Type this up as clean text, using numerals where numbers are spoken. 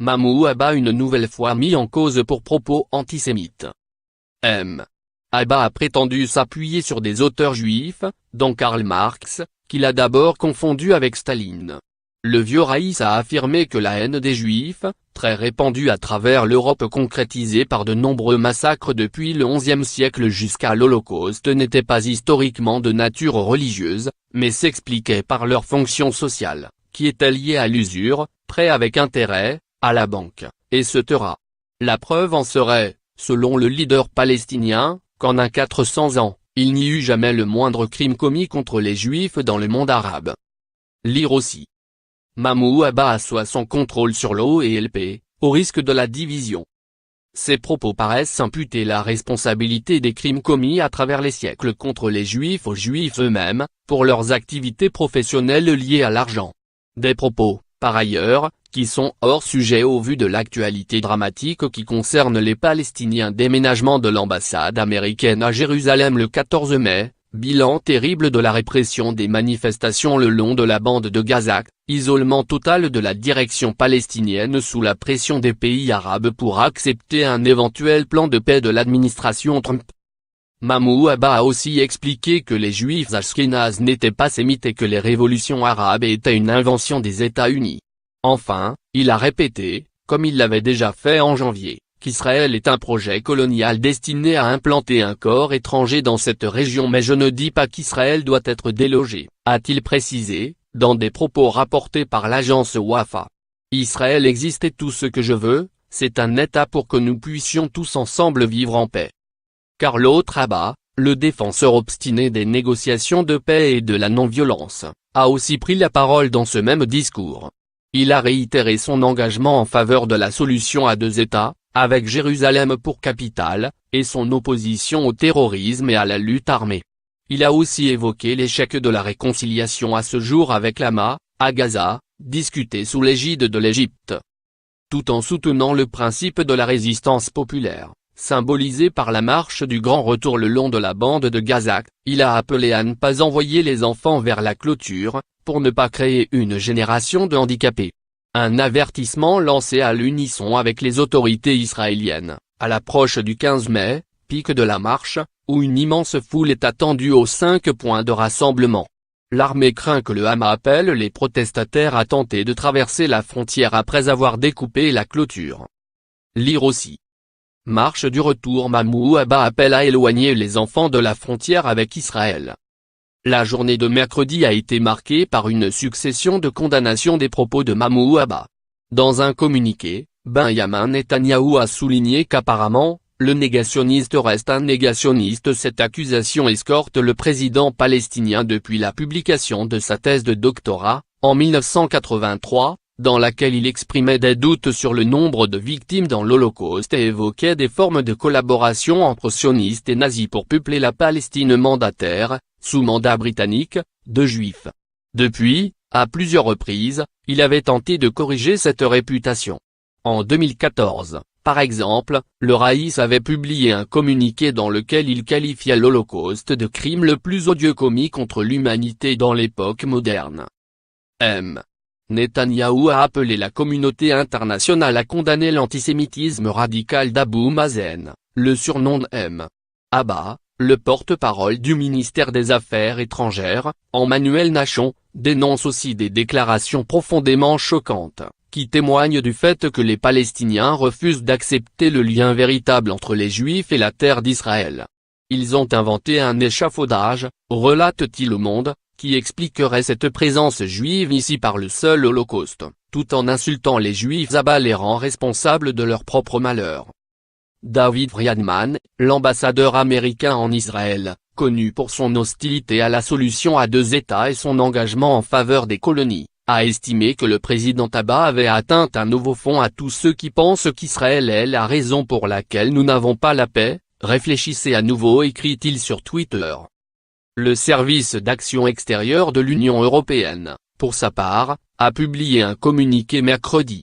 Mahmoud Abbas une nouvelle fois mis en cause pour propos antisémites. Abbas a prétendu s'appuyer sur des auteurs juifs, dont Karl Marx, qu'il a d'abord confondu avec Staline. Le vieux Raïs a affirmé que la haine des Juifs, très répandue à travers l'Europe concrétisée par de nombreux massacres depuis le XIe siècle jusqu'à l'Holocauste n'était pas historiquement de nature religieuse, mais s'expliquait par leur fonction sociale, qui était liée à l'usure, prêt avec intérêt, à la banque, etc. La preuve en serait, selon le leader palestinien, qu'en un 400 ans, il n'y eut jamais le moindre crime commis contre les Juifs dans le monde arabe. Lire aussi. Mahmoud Abbas assoit son contrôle sur l'OLP, au risque de la division. Ces propos paraissent imputer la responsabilité des crimes commis à travers les siècles contre les Juifs aux Juifs eux-mêmes, pour leurs activités professionnelles liées à l'argent. Des propos, par ailleurs, qui sont hors sujet au vu de l'actualité dramatique qui concerne les Palestiniens. Déménagement de l'ambassade américaine à Jérusalem le 14 mai, bilan terrible de la répression des manifestations le long de la bande de Gaza, isolement total de la direction palestinienne sous la pression des pays arabes pour accepter un éventuel plan de paix de l'administration Trump. Mahmoud Abbas a aussi expliqué que les Juifs ashkénazes n'étaient pas sémites et que les révolutions arabes étaient une invention des États-Unis. Enfin, il a répété, comme il l'avait déjà fait en janvier, qu'Israël est un projet colonial destiné à implanter un corps étranger dans cette région, mais je ne dis pas qu'Israël doit être délogé, a-t-il précisé, dans des propos rapportés par l'agence Wafa. Israël existe et tout ce que je veux, c'est un État pour que nous puissions tous ensemble vivre en paix. Car l'autre Abbas, le défenseur obstiné des négociations de paix et de la non-violence, a aussi pris la parole dans ce même discours. Il a réitéré son engagement en faveur de la solution à deux États, avec Jérusalem pour capitale, et son opposition au terrorisme et à la lutte armée. Il a aussi évoqué l'échec de la réconciliation à ce jour avec l'Hamas, à Gaza, discuté sous l'égide de l'Égypte. Tout en soutenant le principe de la résistance populaire, symbolisé par la marche du grand retour le long de la bande de Gaza, il a appelé à ne pas envoyer les enfants vers la clôture, pour ne pas créer une génération de handicapés. Un avertissement lancé à l'unisson avec les autorités israéliennes, à l'approche du 15 mai, pic de la marche, où une immense foule est attendue aux 5 points de rassemblement. L'armée craint que le Hamas appelle les protestataires à tenter de traverser la frontière après avoir découpé la clôture. Lire aussi. Marche du retour. Mahmoud Abbas appelle à éloigner les enfants de la frontière avec Israël. La journée de mercredi a été marquée par une succession de condamnations des propos de Mahmoud Abbas. Dans un communiqué, Benyamin Netanyahou a souligné qu'apparemment, le négationniste reste un négationniste. Cette accusation escorte le président palestinien depuis la publication de sa thèse de doctorat, en 1983, dans laquelle il exprimait des doutes sur le nombre de victimes dans l'Holocauste et évoquait des formes de collaboration entre sionistes et nazis pour peupler la Palestine mandataire, sous mandat britannique, de juifs. Depuis, à plusieurs reprises, il avait tenté de corriger cette réputation. En 2014, par exemple, le Raïs avait publié un communiqué dans lequel il qualifiait l'Holocauste de crime le plus odieux commis contre l'humanité dans l'époque moderne. Netanyahou a appelé la communauté internationale à condamner l'antisémitisme radical d'Abou Mazen, le surnom de Abbas, le porte-parole du ministère des Affaires étrangères, Emmanuel Nahshon, dénonce aussi des déclarations profondément choquantes, qui témoignent du fait que les Palestiniens refusent d'accepter le lien véritable entre les Juifs et la terre d'Israël. Ils ont inventé un échafaudage, relate-t-il au Monde, qui expliquerait cette présence juive ici par le seul Holocauste, tout en insultant les Juifs. Abbas les rend responsables de leur propre malheur. David Friedman, l'ambassadeur américain en Israël, connu pour son hostilité à la solution à deux États et son engagement en faveur des colonies, a estimé que le président Abbas avait atteint un nouveau fond à tous ceux qui pensent qu'Israël est la raison pour laquelle nous n'avons pas la paix. Réfléchissez à nouveau, écrit-il sur Twitter. Le service d'action extérieure de l'Union européenne, pour sa part, a publié un communiqué mercredi.